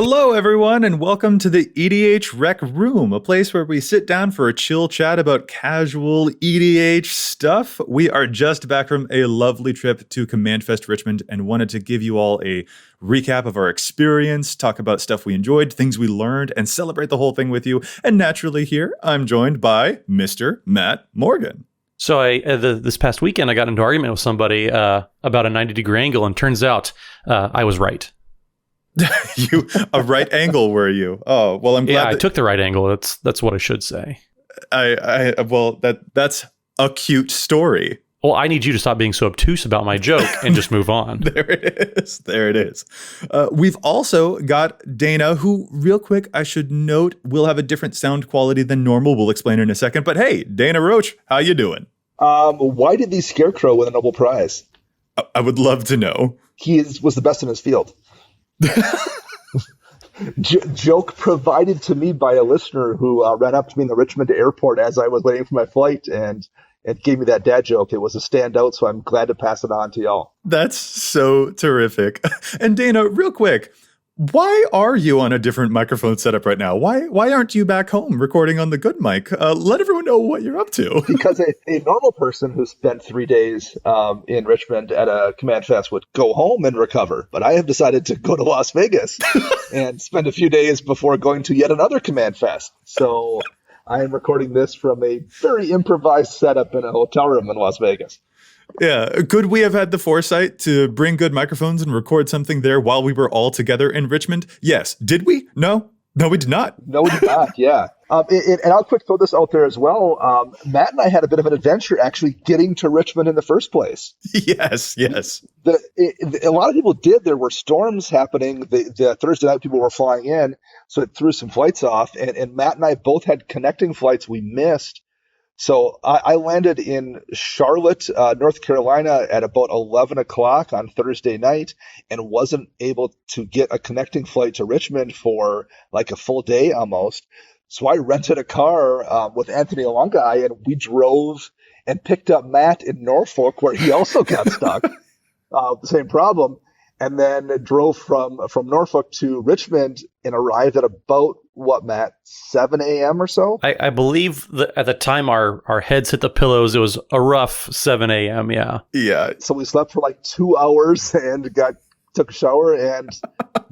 Hello, everyone, and welcome to the EDHREC room, a place where we sit down for a chill chat about casual EDH stuff. We are just back from a lovely trip to CommandFest Richmond and wanted to give you all a recap of our experience, talk about stuff we enjoyed, things we learned, and celebrate the whole thing with you. And naturally here, I'm joined by Mr. Matt Morgan. So this past weekend, I got into an argument with somebody about a 90-degree angle, and turns out I was right. A right angle, were you? Oh, well, I'm glad. Yeah, I took the right angle. That's what I should say. That's a cute story. Well, I need you to stop being so obtuse about my joke and just move on. There it is. We've also got Dana, who, real quick, I should note, will have a different sound quality than normal. We'll explain in a second. But hey, Dana Roach, how you doing? Why did the Scarecrow win a Nobel Prize? I would love to know. He was the best in his field. Joke provided to me by a listener who ran up to me in the Richmond airport as I was waiting for my flight, and it gave me that dad joke. It was a standout, so I'm glad to pass it on to y'all. That's so terrific. And Dana, real quick, why are you on a different microphone setup right now? Why aren't you back home recording on the good mic? Let everyone know what you're up to. Because a normal person who spent 3 days in Richmond at a CommandFest would go home and recover. But I have decided to go to Las Vegas and spend a few days before going to yet another CommandFest. So I am recording this from a very improvised setup in a hotel room in Las Vegas. Yeah. Could we have had the foresight to bring good microphones and record something there while we were all together in Richmond? Yes. Did we? No, we did not. No, we did not. Yeah. And I'll quick throw this out there as well. Matt and I had a bit of an adventure actually getting to Richmond in the first place. Yes. A lot of people did. There were storms happening. The Thursday night people were flying in, so it threw some flights off. And Matt and I both had connecting flights we missed. So I landed in Charlotte, North Carolina at about 11 o'clock on Thursday night and wasn't able to get a connecting flight to Richmond for like a full day almost. So I rented a car with Anthony Alongai, and we drove and picked up Matt in Norfolk, where he also got stuck. The same problem. And then drove from Norfolk to Richmond and arrived at about, what, Matt, 7 a.m. or so? I believe that at the time our heads hit the pillows, it was a rough 7 a.m., yeah. Yeah. So we slept for like 2 hours and took a shower and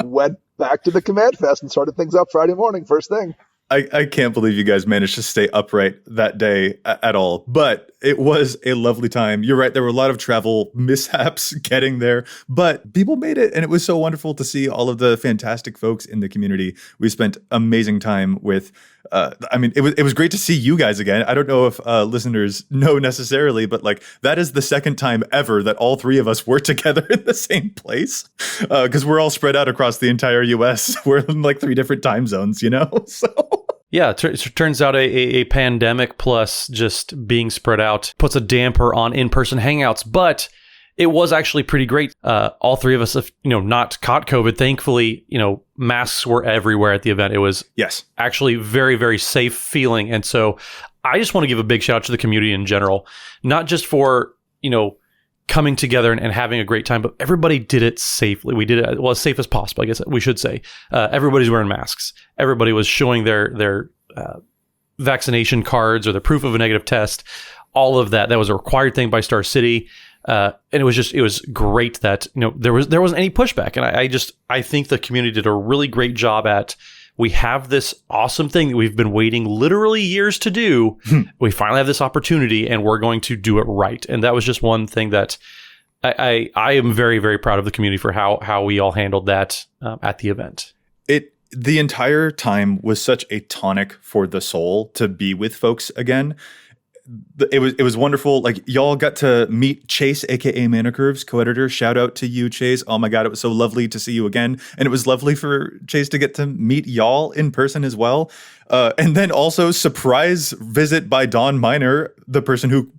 went back to the CommandFest and started things up Friday morning, first thing. I can't believe you guys managed to stay upright that day at all, but it was a lovely time. You're right. There were a lot of travel mishaps getting there, but people made it, and it was so wonderful to see all of the fantastic folks in the community. We spent amazing time with, it was great to see you guys again. I don't know if listeners know necessarily, but like that is the second time ever that all three of us were together in the same place, because we're all spread out across the entire US. We're in like 3 different time zones, so. Yeah, it turns out a pandemic plus just being spread out puts a damper on in-person hangouts, but it was actually pretty great. All three of us have, not caught COVID. Thankfully, masks were everywhere at the event. It was actually very, very safe feeling. And so I just want to give a big shout out to the community in general, not just for, coming together and having a great time, but everybody did it safely. We did it as safe as possible, I guess we should say. Everybody's wearing masks. Everybody was showing their vaccination cards or the proof of a negative test. All of that. That was a required thing by Star City. And it was great that, there wasn't any pushback. And I think the community did a really great job at, we have this awesome thing that we've been waiting literally years to do. We finally have this opportunity, and we're going to do it right. And that was just one thing that I am very, very proud of the community for how we all handled that at the event. The entire time was such a tonic for the soul to be with folks again. It was wonderful. Like, y'all got to meet Chase, aka Mana Curves, co-editor. Shout out to you, Chase. Oh my God, it was so lovely to see you again. And it was lovely for Chase to get to meet y'all in person as well. And then also surprise visit by Dawn Miner, the person who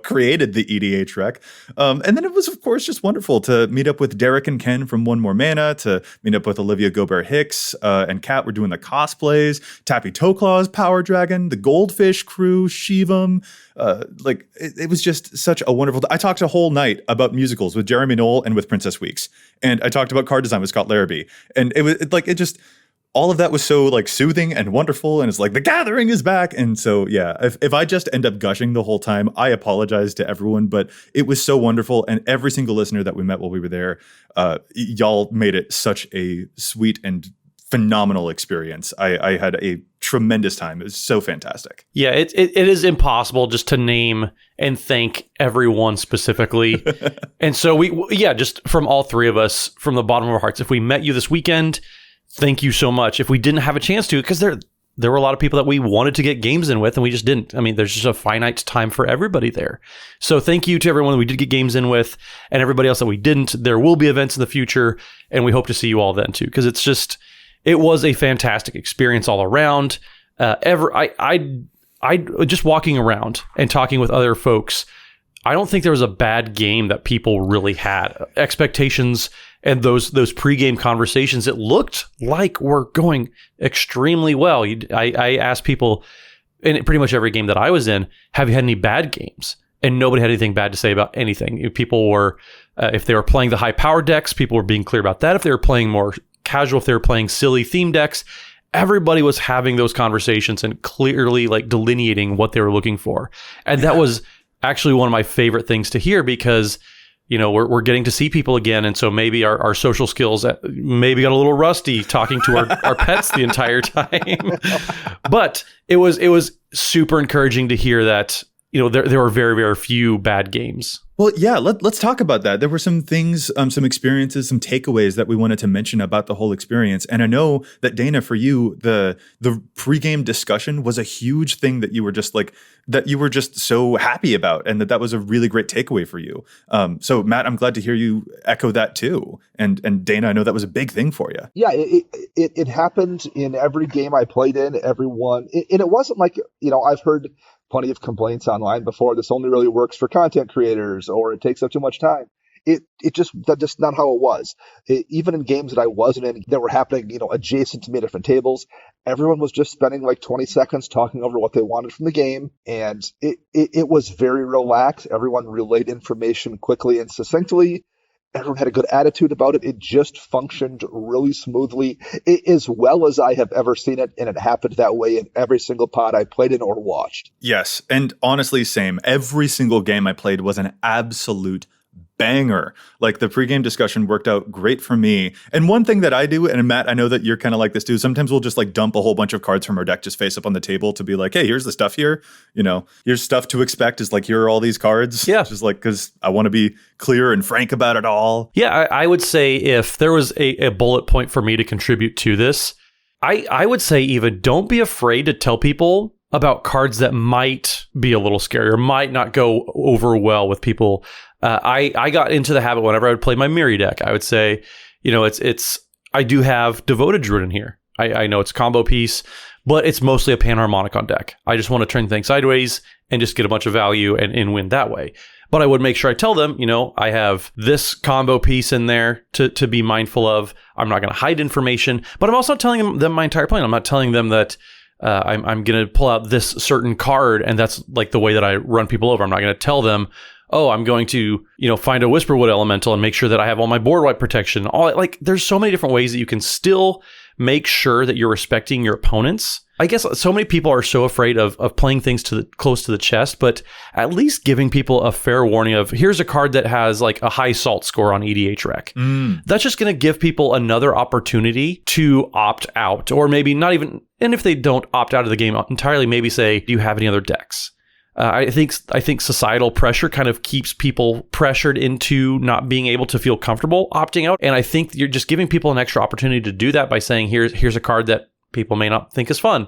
created the EDHREC. And then it was, of course, just wonderful to meet up with Derek and Ken from One More Mana, to meet up with Olivia Gobert-Hicks and Kat. We're doing the cosplays, Tappy Toeclaw's Power Dragon, the Goldfish crew, Shivam. It was just such a wonderful. I talked a whole night about musicals with Jeremy Knoll and with Princess Weeks, and I talked about card design with Scott Larrabee, and it just. All of that was so soothing and wonderful, and it's like the gathering is back. And so, yeah, if I just end up gushing the whole time, I apologize to everyone, but it was so wonderful. And every single listener that we met while we were there, y'all made it such a sweet and phenomenal experience. I had a tremendous time. It was so fantastic. Yeah, it is impossible just to name and thank everyone specifically. And so just from all three of us, from the bottom of our hearts, if we met you this weekend, thank you so much. If we didn't have a chance to, because there were a lot of people that we wanted to get games in with, and we just didn't. I mean, there's just a finite time for everybody there. So thank you to everyone that we did get games in with, and everybody else that we didn't. There will be events in the future, and we hope to see you all then too, because it was a fantastic experience all around. I just walking around and talking with other folks, I don't think there was a bad game that people really had. Expectations and those pregame conversations, it looked like were going extremely well. I asked people in pretty much every game that I was in, have you had any bad games? And nobody had anything bad to say about anything. People were, if they were playing the high power decks, people were being clear about that. If they were playing more casual, if they were playing silly theme decks, everybody was having those conversations and clearly delineating what they were looking for. And that was actually one of my favorite things to hear, because we're getting to see people again, and so maybe our social skills maybe got a little rusty talking to our pets the entire time. But it was super encouraging to hear that there were very, very few bad games. Well, yeah, let's talk about that. There were some things, some experiences, some takeaways that we wanted to mention about the whole experience. And I know that, Dana, for you, the pregame discussion was a huge thing that you were just so happy about, and that was a really great takeaway for you. So, Matt, I'm glad to hear you echo that too. And Dana, I know that was a big thing for you. Yeah, it happened in every game I played in. Everyone, and it wasn't like I've heard plenty of complaints online before. This only really works for content creators, or it takes up too much time. That's just not how it was. Even in games that I wasn't in, that were happening, adjacent to me at different tables, everyone was just spending 20 seconds talking over what they wanted from the game, and it was very relaxed. Everyone relayed information quickly and succinctly. Everyone had a good attitude about it. It just functioned really smoothly, as well as I have ever seen it, and it happened that way in every single pod I played in or watched. Yes, and honestly, same. Every single game I played was an absolute banger. The pregame discussion worked out great for me. And one thing that I do, and Matt, I know that you're kind of like this too, sometimes we'll just dump a whole bunch of cards from our deck just face up on the table to be like, hey, here's the stuff here. Here's stuff to expect, is here are all these cards. Yeah. Just because I want to be clear and frank about it all. Yeah, I would say if there was a bullet point for me to contribute to this, I would say even don't be afraid to tell people about cards that might be a little scary or might not go over well with people. I got into the habit whenever I would play my Miri deck. I would say, I do have Devoted Druid in here. I know it's a combo piece, but it's mostly a Panharmonicon deck. I just want to turn things sideways and just get a bunch of value and win that way. But I would make sure I tell them, I have this combo piece in there to be mindful of. I'm not going to hide information, but I'm also not telling them my entire plan. I'm not telling them that I'm going to pull out this certain card and that's the way that I run people over. I'm not going to tell them, oh, I'm going to, find a Whisperwood Elemental and make sure that I have all my board wipe protection. There's so many different ways that you can still make sure that you're respecting your opponents. I guess so many people are so afraid of playing things close to the chest, but at least giving people a fair warning of, here's a card that has a high salt score on EDHREC. That's just going to give people another opportunity to opt out, or maybe not even, and if they don't opt out of the game entirely, maybe say, do you have any other decks? I think societal pressure kind of keeps people pressured into not being able to feel comfortable opting out. And I think you're just giving people an extra opportunity to do that by saying, here's a card that people may not think is fun.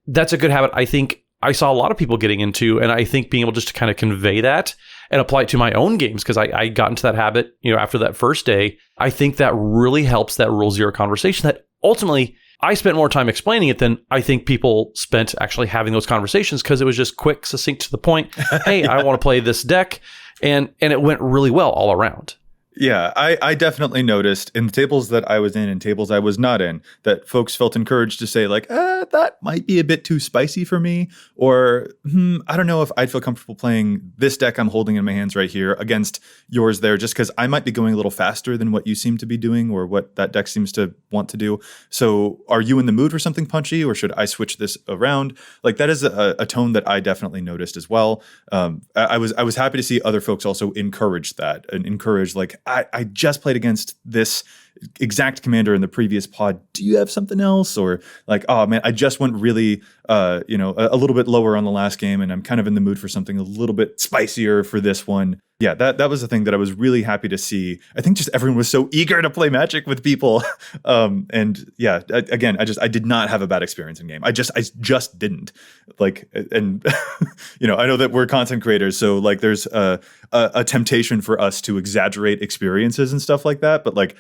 That's a good habit I think I saw a lot of people getting into. And I think being able just to kind of convey that and apply it to my own games, because I got into that habit, after that first day, I think that really helps that rule zero conversation that ultimately I spent more time explaining it than I think people spent actually having those conversations, because it was just quick, succinct, to the point. Hey, I want to play this deck. And it went really well all around. Yeah, I definitely noticed in the tables that I was in and tables I was not in that folks felt encouraged to say like, that might be a bit too spicy for me. Or I don't know if I'd feel comfortable playing this deck I'm holding in my hands right here against yours there, just because I might be going a little faster than what you seem to be doing or what that deck seems to want to do. So are you in the mood for something punchy, or should I switch this around? Like that is a tone that I definitely noticed as well. I was happy to see other folks also encourage that and encourage like, I just played against this exact commander in the previous pod. Do you have something else? Or like, oh man, I just went really, a little bit lower on the last game, and I'm kind of in the mood for something a little bit spicier for this one. Yeah, that was the thing that I was really happy to see. I think just everyone was so eager to play Magic with people. And yeah, again, I did not have a bad experience in game. I just didn't. Like, and I know that we're content creators, so like there's a temptation for us to exaggerate experiences and stuff like that. But like,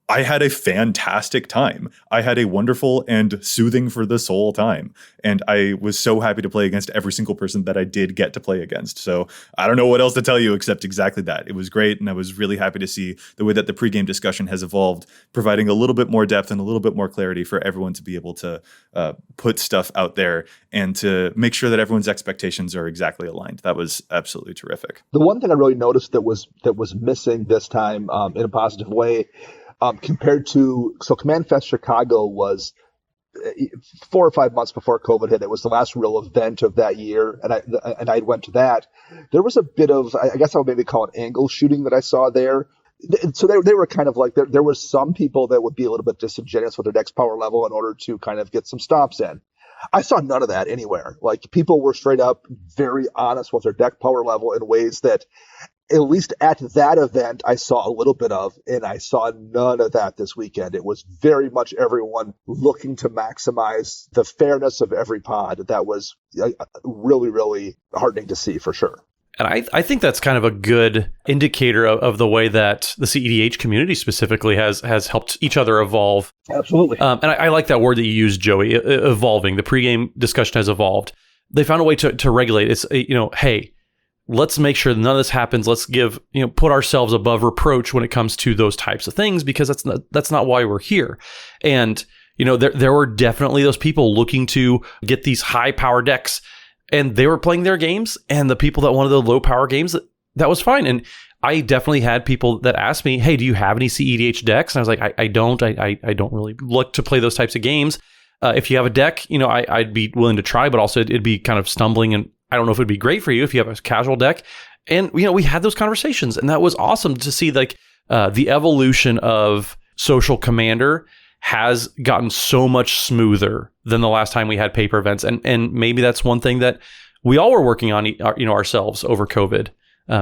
I had a fantastic time. I had a wonderful and soothing for the soul time. And I was so happy to play against every single person that I did get to play against. So I don't know what else to tell you except exactly that. It was great. And I was really happy to see the way that the pregame discussion has evolved, providing a little bit more depth and a little bit more clarity for everyone to be able to put stuff out there and to make sure that everyone's expectations are exactly aligned. That was absolutely terrific. The one thing I really noticed that was missing this time in a positive way, compared to, so CommandFest Chicago was 4 or 5 months before COVID hit. It was the last real event of that year, and I went to that. There was a bit of, I guess I would maybe call it angle shooting that I saw there. So they were kind of like, there were some people that would be a little bit disingenuous with their deck's power level in order to kind of get some stomps in. I saw none of that anywhere. Like, people were straight up very honest with their deck power level in ways that, at least at that event, I saw a little bit of, and I saw none of that this weekend. It was very much everyone looking to maximize the fairness of every pod. That was really, really heartening to see, for sure. And I think that's kind of a good indicator of the way that the CEDH community specifically has helped each other evolve. Absolutely. And I like that word that you used, Joey, evolving. The pregame discussion has evolved. They found a way to regulate. It's, hey, let's make sure that none of this happens. Let's put ourselves above reproach when it comes to those types of things, because that's not why we're here. And, there were definitely those people looking to get these high power decks, and they were playing their games, and the people that wanted the low power games, that was fine. And I definitely had people that asked me, hey, do you have any CEDH decks? And I was like, I don't. I don't really look to play those types of games. If you have a deck, I'd be willing to try, but also it'd be kind of stumbling, and I don't know if it'd be great for you if you have a casual deck. And, we had those conversations, and that was awesome to see. Like, the evolution of Social Commander has gotten so much smoother than the last time we had paper events. And maybe that's one thing that we all were working on, ourselves over COVID,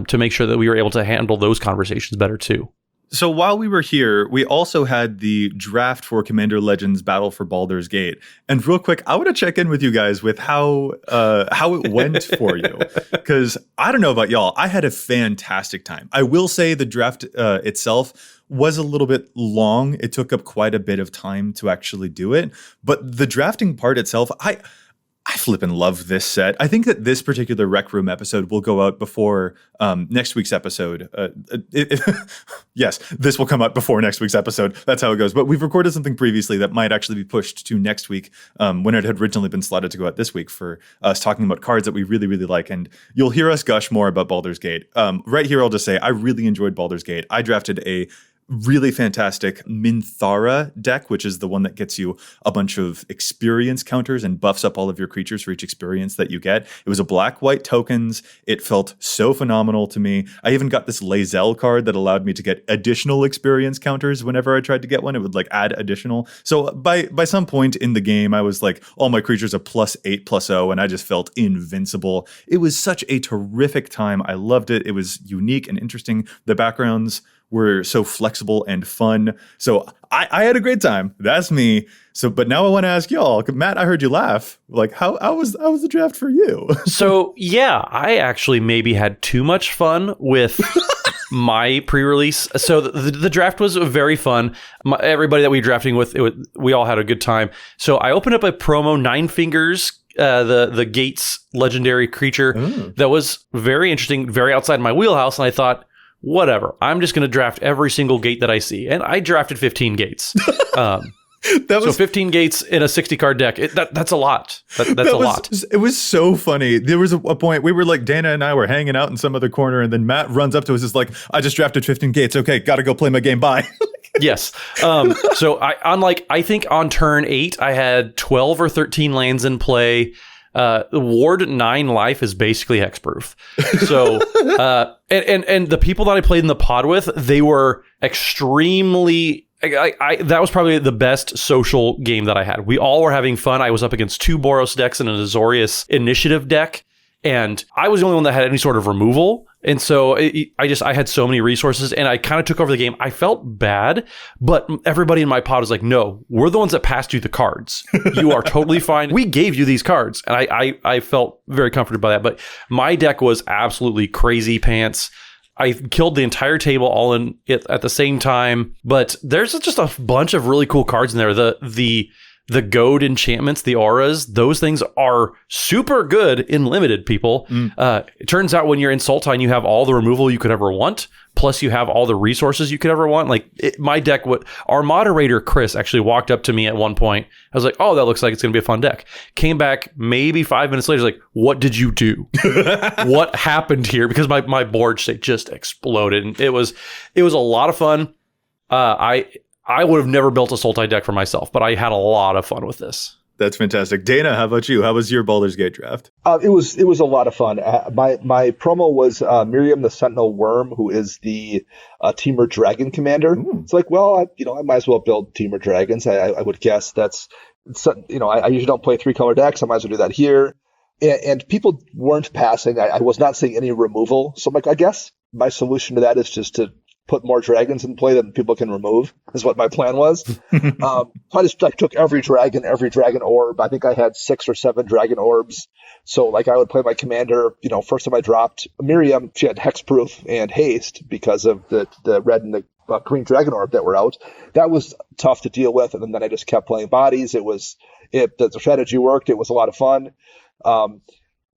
to make sure that we were able to handle those conversations better too. So while we were here, we also had the draft for Commander Legends Battle for Baldur's Gate. And real quick, I want to check in with you guys with how it went for you. Because I don't know about y'all, I had a fantastic time. I will say the draft itself was a little bit long. It took up quite a bit of time to actually do it. But the drafting part itself, I flippin' love this set. I think that this particular Rec Room episode will go out before next week's episode. Yes, this will come out before next week's episode. That's how it goes. But we've recorded something previously that might actually be pushed to next week, when it had originally been slotted to go out this week, for us talking about cards that we really, really like. And you'll hear us gush more about Baldur's Gate. Right here, I'll just say I really enjoyed Baldur's Gate. I drafted a really fantastic Minthara deck, which is the one that gets you a bunch of experience counters and buffs up all of your creatures for each experience that you get. It was a black-white tokens. It felt so phenomenal to me. I even got this Lae'zel card that allowed me to get additional experience counters whenever I tried to get one. It would add additional. So by some point in the game, I was like, all my creatures are +8/+0, and I just felt invincible. It was such a terrific time. I loved it. It was unique and interesting. The backgrounds were so flexible and fun. So I had a great time. That's me. So, but now I want to ask y'all, Matt, I heard you laugh. How was the draft for you? So yeah, I actually maybe had too much fun with my pre-release. So the draft was very fun. Everybody that we were drafting with, we all had a good time. So I opened up a promo, Nine Fingers, the Gates legendary creature that was very interesting, very outside my wheelhouse. And I thought, whatever, I'm just going to draft every single gate that I see. And I drafted 15 gates. So 15 gates in a 60 card deck. That's a lot. That's a lot. It was so funny. There was a point we were like, Dana and I were hanging out in some other corner, and then Matt runs up to us, is like, I just drafted 15 gates. Okay, got to go play my game. Bye. Yes. So I think on turn 8, I had 12 or 13 lands in play. Ward 9 life is basically hexproof. So, and the people that I played in the pod with, they were extremely. That was probably the best social game that I had. We all were having fun. I was up against 2 Boros decks and an Azorius initiative deck, and I was the only one that had any sort of removal. And so I had so many resources, and I kind of took over the game. I felt bad, but everybody in my pod was like, no, we're the ones that passed you the cards. You are totally fine. We gave you these cards. And I felt very comforted by that. But my deck was absolutely crazy pants. I killed the entire table all in it at the same time, but there's just a bunch of really cool cards in there. The goad enchantments, the auras, those things are super good in limited, people. It turns out when you're in Sultai, you have all the removal you could ever want, plus you have all the resources you could ever want. Like my deck, our moderator, Chris, actually walked up to me at one point. I was like, oh, that looks like it's going to be a fun deck. Came back maybe 5 minutes later, like, what did you do? What happened here? Because my board state just exploded. And it was a lot of fun. I would have never built a Sultai deck for myself, but I had a lot of fun with this. That's fantastic. Dana, how about you? How was your Baldur's Gate draft? It was a lot of fun. My promo was Miriam the Sentinel Worm, who is the Teamer Dragon commander. It's like, well, I might as well build Teamer Dragons. I would guess that's, I usually don't play 3-color decks. I might as well do that here. And people weren't passing. I was not seeing any removal. So I'm like, I guess my solution to that is just to put more dragons in play that people can remove, is what my plan was. So I just took every dragon orb. I think I had 6 or 7 dragon orbs. So I would play my commander. First time I dropped Miriam, she had hexproof and haste because of the red and the green dragon orb that were out. That was tough to deal with. And then I just kept playing bodies. The strategy worked. It was a lot of fun.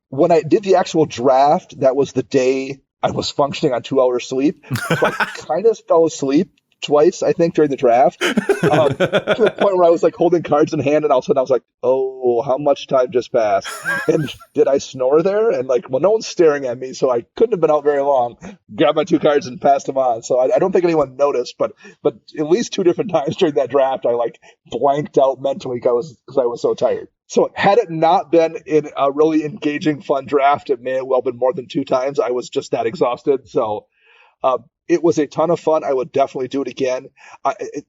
When I did the actual draft, that was the day I was functioning on 2 hours sleep. So I kind of fell asleep twice, I think, during the draft. To the point where I was holding cards in hand, and all of a sudden I was like, oh, how much time just passed? And did I snore there? And well, no one's staring at me, so I couldn't have been out very long. Grabbed my 2 cards and passed them on. So I don't think anyone noticed, but at least 2 different times during that draft, I blanked out mentally because I was so tired. So had it not been in a really engaging, fun draft, it may have well been more than 2 times. I was just that exhausted. So it was a ton of fun. I would definitely do it again.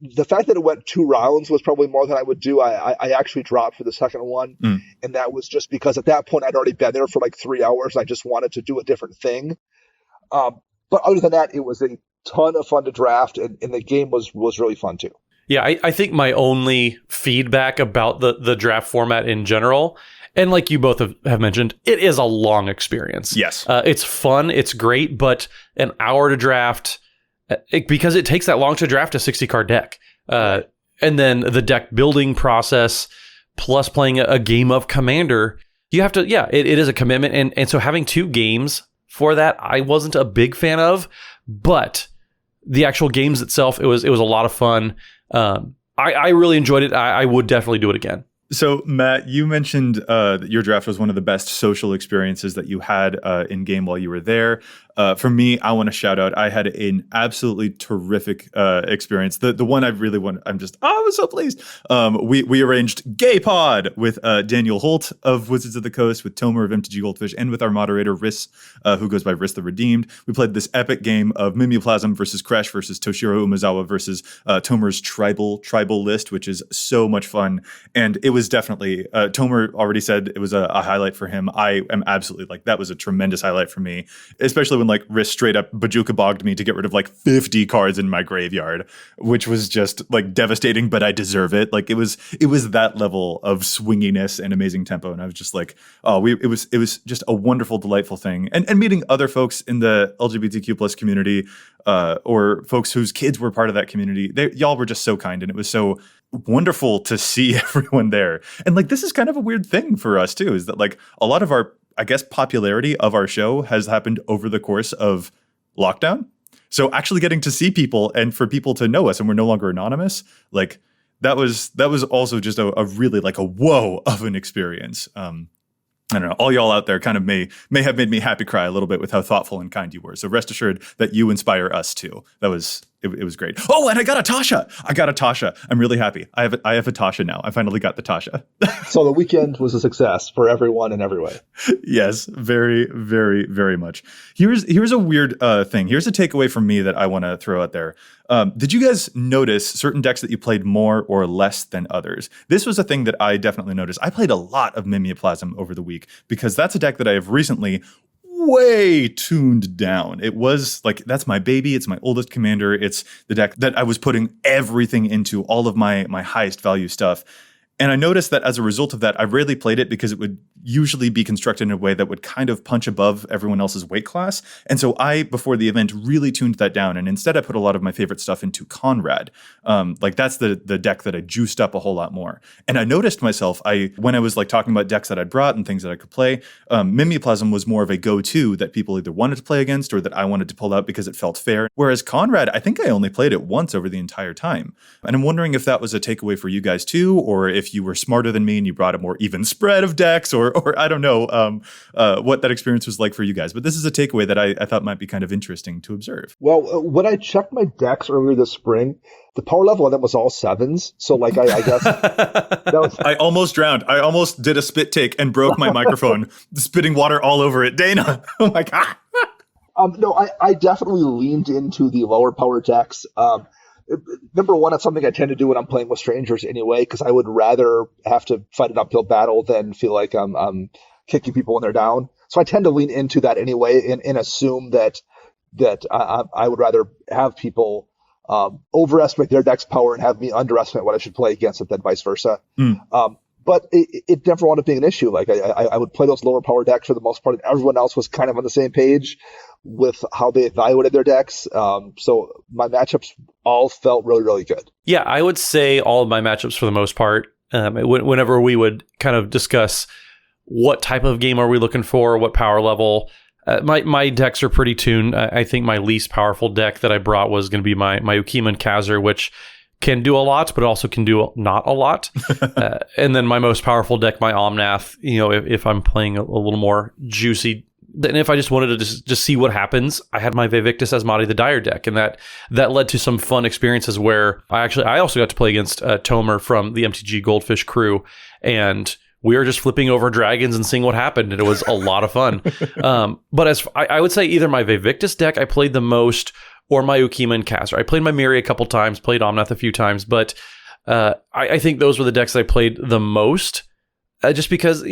The fact that it went 2 rounds was probably more than I would do. I actually dropped for the second one, and that was just because at that point I'd already been there for 3 hours. And I just wanted to do a different thing. But other than that, it was a ton of fun to draft, and the game was really fun too. Yeah, I think my only feedback about the draft format in general, and like you both have mentioned, it is a long experience. Yes. It's fun, it's great, but an hour to draft, because it takes that long to draft a 60-card deck. And then the deck building process, plus playing a game of Commander, you have to, it is a commitment. And so having 2 games for that, I wasn't a big fan of, but the actual games itself, it was a lot of fun. I really enjoyed it. I would definitely do it again. So, Matt, you mentioned that your draft was one of the best social experiences that you had in game while you were there. For me, I want to shout out, I had an absolutely terrific experience. The one I really want, I was so pleased. We arranged Gay Pod with Daniel Holt of Wizards of the Coast, with Tomer of MTG Goldfish, and with our moderator, Riss, who goes by Riss the Redeemed. We played this epic game of Mimeoplasm versus Crash versus Toshiro Umezawa versus Tomer's tribal list, which is so much fun. And it was definitely, Tomer already said it was a highlight for him. I am absolutely that was a tremendous highlight for me, especially when someone like Risk straight up Bajuka bogged me to get rid of like 50 cards in my graveyard, which was just like devastating, but I deserve it. Like it was that level of swinginess and amazing tempo. And I was just like, it was just a wonderful, delightful thing. And meeting other folks in the LGBTQ plus community, or folks whose kids were part of that community, y'all were just so kind. And it was so wonderful to see everyone there. And like, this is kind of a weird thing for us too, is that like a lot of our, I guess, popularity of our show has happened over the course of lockdown. So actually getting to see people and for people to know us and we're no longer anonymous, like that was also just a really like a whoa of an experience. I don't know, all y'all out there kind of may have made me happy cry a little bit with how thoughtful and kind you were. So rest assured that you inspire us too. It was great. Oh, and I got a Tasha. I'm really happy. I have a Tasha now. I finally got the Tasha. So the weekend was a success for everyone in every way. Yes, very, very, very much. Here's a weird thing. Here's a takeaway from me that I want to throw out there. Did you guys notice certain decks that you played more or less than others? This was a thing that I definitely noticed. I played a lot of Mimeoplasm over the week because that's a deck that I have recently way tuned down. It was like, that's my baby. It's my oldest commander. It's the deck that I was putting everything into, all of my highest value stuff. And I noticed that as a result of that, I rarely played it because it would usually be constructed in a way that would kind of punch above everyone else's weight class. And so I, before the event, really tuned that down. And instead, I put a lot of my favorite stuff into Conrad. Like that's the deck that I juiced up a whole lot more. And I noticed myself, when I was like talking about decks that I'd brought and things that I could play, Mimeoplasm was more of a go-to that people either wanted to play against or that I wanted to pull out because it felt fair. Whereas Conrad, I think I only played it once over the entire time. And I'm wondering if that was a takeaway for you guys too, or if you were smarter than me and you brought a more even spread of decks, or I don't know what that experience was like for you guys. But this is a takeaway that I thought might be kind of interesting to observe. Well, when I checked my decks earlier this spring, the power level on them was all 7s. So like I guess that was... I almost drowned. I almost did a spit take and broke my microphone, spitting water all over it. Dana, oh my God. No, I definitely leaned into the lower power decks. Number one, it's something I tend to do when I'm playing with strangers anyway, because I would rather have to fight an uphill battle than feel like I'm kicking people when they're down. So I tend to lean into that anyway and assume that I would rather have people overestimate their deck's power and have me underestimate what I should play against it than vice versa. But it never wound up being an issue. Like I would play those lower power decks for the most part, and everyone else was kind of on the same page with how they evaluated their decks. So my matchups all felt really, really good. Yeah, I would say all of my matchups for the most part, whenever we would kind of discuss what type of game are we looking for, what power level, my decks are pretty tuned. I think my least powerful deck that I brought was going to be my Ukiman Kazir, which can do a lot, but also can do not a lot. And then my most powerful deck, my Omnath, if I'm playing a little more juicy, and if I just wanted to just see what happens, I had my Vivictus Asmati the Dire deck, and that led to some fun experiences where I also got to play against Tomer from the MTG Goldfish crew, and we were just flipping over dragons and seeing what happened, and it was a lot of fun. But as I would say, either my Vivictus deck I played the most, or my Ukiman Kazir. I played my Miri a couple times, played Omnath a few times, but I think those were the decks I played the most. Just because,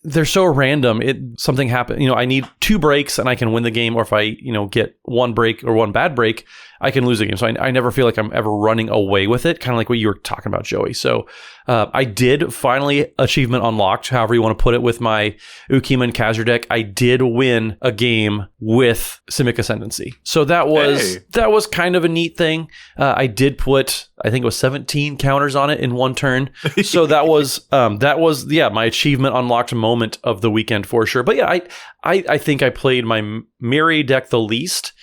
they're so random. Something happened, I need 2 breaks and I can win the game, or if I, get 1 break or 1 bad break, I can lose the game. So I never feel like I'm ever running away with it, kind of like what you were talking about, Joey. So I did finally achievement unlocked, however you want to put it, with my Ukiman Kazir deck. I did win a game with Simic Ascendancy. So that was kind of a neat thing. I did put, I think it was 17 counters on it in 1 turn. So that was my achievement unlocked moment of the weekend for sure. But yeah, I think I played my Miri deck the least,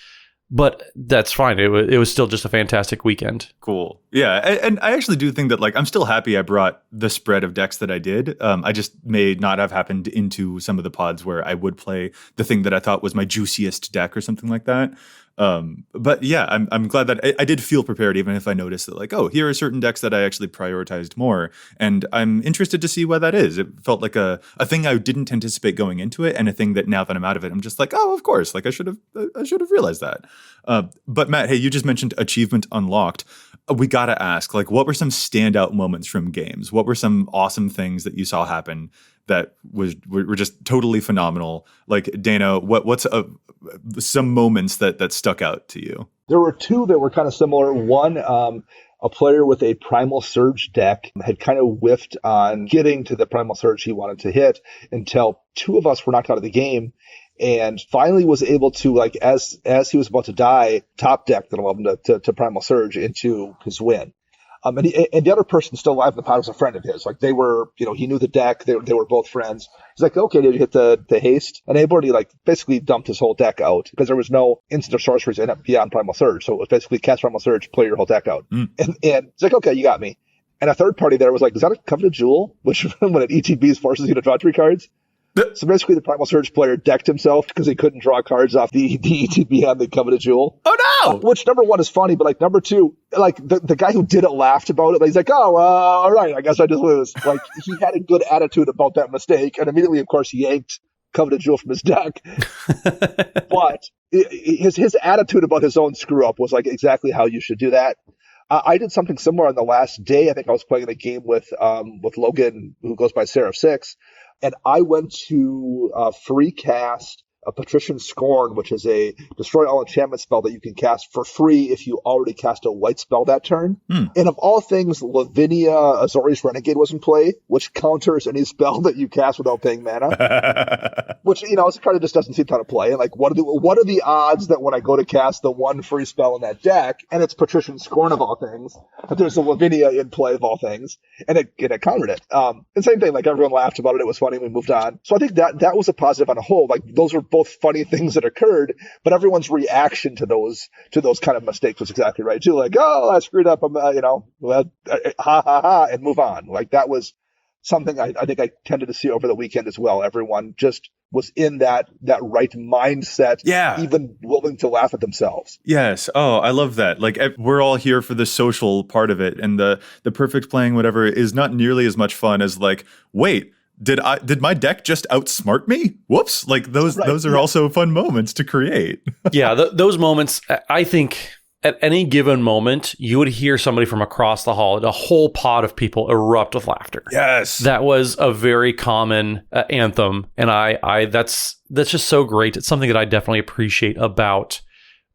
but that's fine. It was still just a fantastic weekend. Cool. Yeah. And I actually do think that I'm still happy I brought the spread of decks that I did. I just may not have happened into some of the pods where I would play the thing that I thought was my juiciest deck or something like that. But yeah, I'm glad that I did feel prepared, even if I noticed that here are certain decks that I actually prioritized more, and I'm interested to see why that is. It felt like a thing I didn't anticipate going into it, and a thing that now that I'm out of it, I'm just like, oh, of course, I should have realized that. But Matt, hey, you just mentioned achievement unlocked. we got to ask, like, what were some standout moments from games? What were some awesome things that you saw happen that were just totally phenomenal? Like, Dana, what's some moments that stuck out to you? There were two that were kind of similar. One, a player with a Primal Surge deck had kind of whiffed on getting to the Primal Surge he wanted to hit until two of us were knocked out of the game, and finally was able to, like, as he was about to die, top deck that allowed him to Primal Surge into his win. And the other person still alive in the pod was a friend of his. Like, they were, he knew the deck. They were both friends. He's like, okay, did you hit the haste? And they've already, like, basically dumped his whole deck out because there was no instant or sorceries in it beyond Primal Surge. So it was basically cast Primal Surge, play your whole deck out. And it's like, okay, you got me. And a third party there was like, is that a Coveted Jewel? Which, when it ETBs, forces you to draw 3 cards. So basically, the Primal Surge player decked himself because he couldn't draw cards off the ETB on the Coveted Jewel. Oh, no! Which, number one, is funny, but, like, number two, like, the guy who did it laughed about it. Like, he's like, oh, all right, I guess I just lose. Like, he had a good attitude about that mistake, and immediately, of course, he yanked Coveted Jewel from his deck. But his attitude about his own screw-up was, like, exactly how you should do that. I did something similar on the last day. I think I was playing a game with Logan, who goes by Seraph6. And I went to free cast a Patrician Scorn, which is a destroy all enchantment spell that you can cast for free if you already cast a white spell that turn. And of all things, Lavinia Azorius Renegade was in play, which counters any spell that you cast without paying mana. Which, as a card that just doesn't seem to play. And, like, what are the odds that when I go to cast the one free spell in that deck, and it's Patrician Scorn of all things, that there's a Lavinia in play of all things, and it countered it. And same thing, like, everyone laughed about it. It was funny. We moved on. So I think that was a positive on a whole. Like, those were both funny things that occurred, but everyone's reaction to those kind of mistakes was exactly right too. Like, oh, I screwed up, ha ha ha, and move on. Like, that was something I think I tended to see over the weekend as well. Everyone just was in that right mindset, even willing to laugh at themselves. Yes. Oh, I love that. Like, we're all here for the social part of it, and the perfect playing whatever is not nearly as much fun as, like, wait, did my deck just outsmart me? Whoops. Like, those are also fun moments to create. Those moments, I think at any given moment, you would hear somebody from across the hall, a whole pod of people erupt with laughter. Yes. That was a very common anthem. And that's just so great. It's something that I definitely appreciate about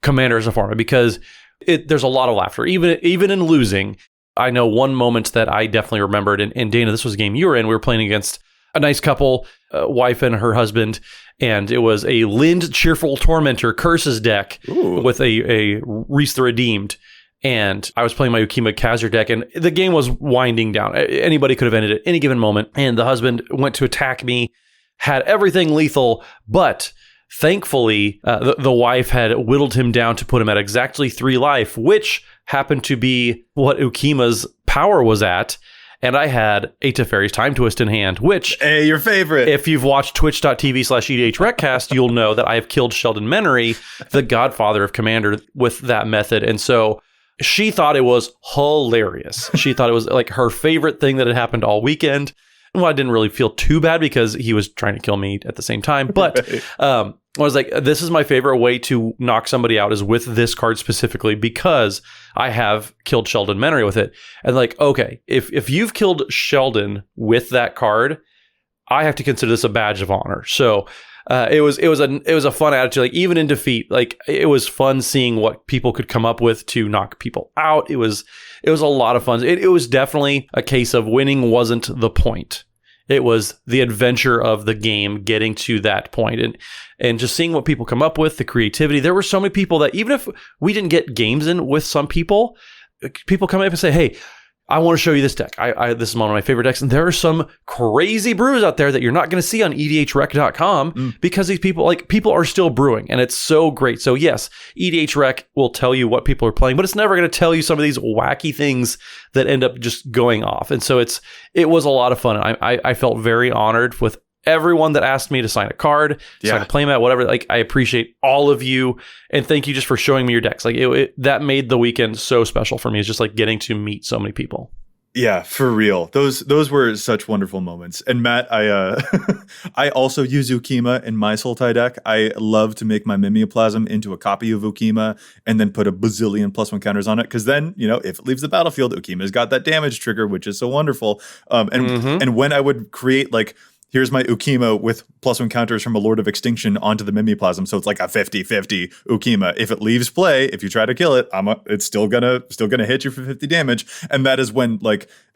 Commander as a format, because there's a lot of laughter, even in losing. I know one moment that I definitely remembered, and Dana, this was a game you were in. We were playing against a nice couple, wife and her husband, and it was a Lind Cheerful Tormentor Curses deck with a Reese the Redeemed. And I was playing my Ukima Khazir deck, and the game was winding down. Anybody could have ended at any given moment. And the husband went to attack me, had everything lethal, but thankfully, the wife had whittled him down to put him at exactly 3 life, which happened to be what Ukima's power was at. And I had a Teferi's Time Twist in hand, which... Hey, your favorite. If you've watched twitch.tv/EDHRECast, you'll know that I have killed Sheldon Menery, the godfather of Commander, with that method. And so she thought it was hilarious. She thought it was like her favorite thing that had happened all weekend. Well, I didn't really feel too bad because he was trying to kill me at the same time. But I was like, this is my favorite way to knock somebody out, is with this card specifically, because I have killed Sheldon Menery with it. And like, okay, if you've killed Sheldon with that card, I have to consider this a badge of honor. So it was a fun attitude. Like, even in defeat, like, it was fun seeing what people could come up with to knock people out. It was a lot of fun. It was definitely a case of winning wasn't the point. It was the adventure of the game getting to that point, and just seeing what people come up with, the creativity. There were so many people that, even if we didn't get games in with some people come up and say, hey, I want to show you this deck. This is one of my favorite decks. And there are some crazy brews out there that you're not going to see on edhrec.com because these people are still brewing, and it's so great. So yes, EDHREC will tell you what people are playing, but it's never going to tell you some of these wacky things that end up just going off. And so it was a lot of fun. I felt very honored with everyone that asked me to sign a card, sign a playmat, whatever. Like, I appreciate all of you, and thank you just for showing me your decks. Like, that made the weekend so special for me. It's just like getting to meet so many people. Yeah, for real. Those were such wonderful moments. And Matt, I I also use Ukima in my Sultai deck. I love to make my Mimeoplasm into a copy of Ukima and then put a bazillion +1 counters on it. Because then, if it leaves the battlefield, Ukima's got that damage trigger, which is so wonderful. And when I would create here's my Ukima with +1 counters from a Lord of Extinction onto the Mimeoplasm. So it's like a 50-50 Ukima. If it leaves play, if you try to kill it, it's still gonna hit you for 50 damage. And that is when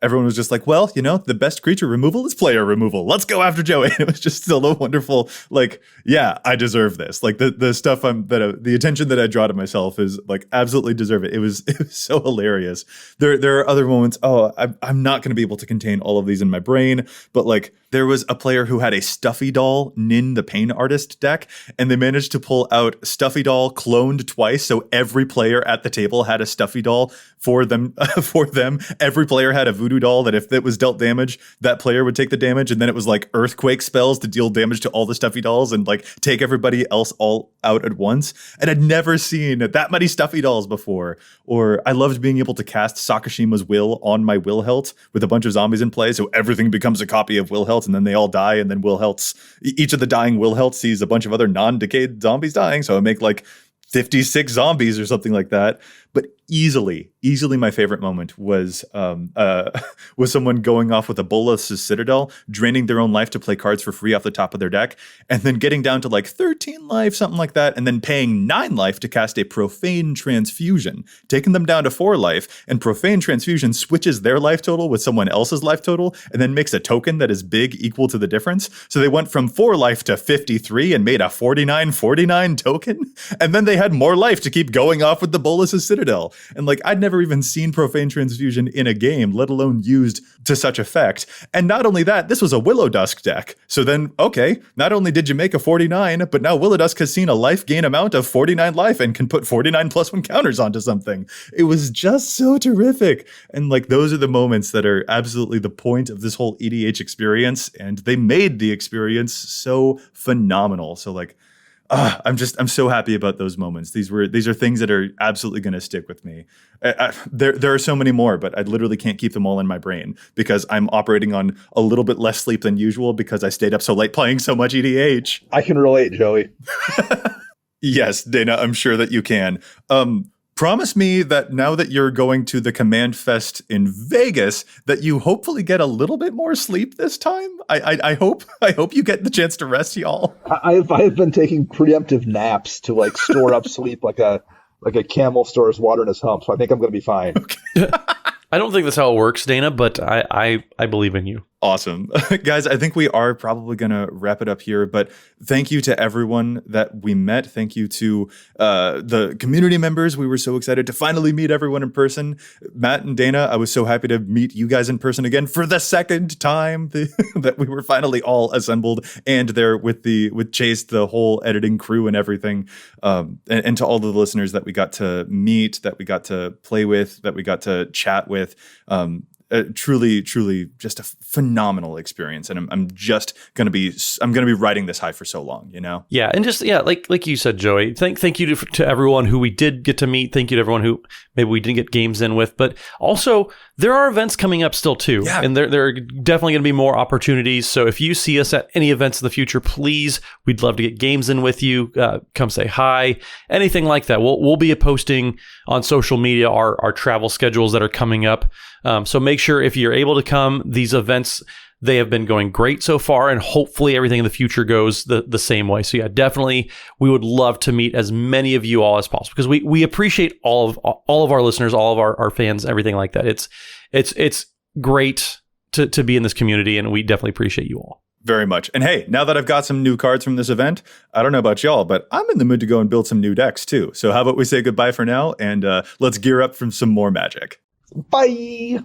everyone was just like, well, the best creature removal is player removal. Let's go after Joey. And it was just still a wonderful, yeah, I deserve this. The stuff the attention that I draw to myself is absolutely deserve it. It was so hilarious. There are other moments. Oh, I'm not going to be able to contain all of these in my brain, but there was a player who had a Stuffy Doll Nin the Pain Artist deck, and they managed to pull out Stuffy Doll cloned twice, so every player at the table had a Stuffy Doll for them. Every player had a Voodoo Doll that if it was dealt damage, that player would take the damage, and then it was Earthquake spells to deal damage to all the Stuffy Dolls and take everybody else all out at once. And I'd never seen that many Stuffy Dolls before. Or I loved being able to cast Sakashima's Will on my Wilhelt with a bunch of zombies in play, so everything becomes a copy of Wilhelt, and then they all die, and then each of the dying Wilhelts sees a bunch of other non-decayed zombies dying, so I make 56 zombies or something like that. But easily my favorite moment was someone going off with a Bolas' Citadel, draining their own life to play cards for free off the top of their deck, and then getting down to 13 life, something like that, and then paying 9 life to cast a Profane Transfusion, taking them down to 4 life, and Profane Transfusion switches their life total with someone else's life total, and then makes a token that is big equal to the difference. So they went from 4 life to 53 and made a 49/49 token, and then they had more life to keep going off with the Bolas' Citadel. And I'd never even seen Profane Transfusion in a game, let alone used to such effect. And not only that, this was a Willow Dusk deck. So then, okay, not only did you make a 49, but now Willow Dusk has seen a life gain amount of 49 life and can put 49 +1 counters onto something. It was just so terrific. And those are the moments that are absolutely the point of this whole EDH experience. And they made the experience so phenomenal. So I'm so happy about those moments. These are things that are absolutely going to stick with me. There are so many more, but I literally can't keep them all in my brain because I'm operating on a little bit less sleep than usual because I stayed up so late playing so much EDH. I can relate, Joey. Yes, Dana, I'm sure that you can. Promise me that now that you're going to the CommandFest in Vegas, that you hopefully get a little bit more sleep this time. I hope you get the chance to rest, y'all. I've been taking preemptive naps to store up sleep like a camel stores water in his hump. So I think I'm going to be fine. Okay. I don't think that's how it works, Dana, but I believe in you. Awesome. Guys, I think we are probably going to wrap it up here, but thank you to everyone that we met. Thank you to the community members. We were so excited to finally meet everyone in person. Matt and Dana, I was so happy to meet you guys in person again for the second time that we were finally all assembled and there with Chase, the whole editing crew and everything. And to all the listeners that we got to meet, that we got to play with, that we got to chat with. Truly just a phenomenal experience, and I'm going to be riding this high for so long, Yeah, and just like you said, Joey. Thank you to everyone who we did get to meet. Thank you to everyone who maybe we didn't get games in with, but also there are events coming up still too, yeah. And there are definitely going to be more opportunities. So if you see us at any events in the future, please, we'd love to get games in with you. Come say hi, anything like that. We'll be posting on social media our travel schedules that are coming up. So make sure if you're able to come, these events, they have been going great so far, and hopefully everything in the future goes the same way. So yeah, definitely we would love to meet as many of you all as possible because we appreciate all of our listeners, all of our fans, everything like that. It's great to be in this community, and we definitely appreciate you all. Very much. And hey, now that I've got some new cards from this event, I don't know about y'all, but I'm in the mood to go and build some new decks too. So how about we say goodbye for now and let's gear up for some more magic. Bye.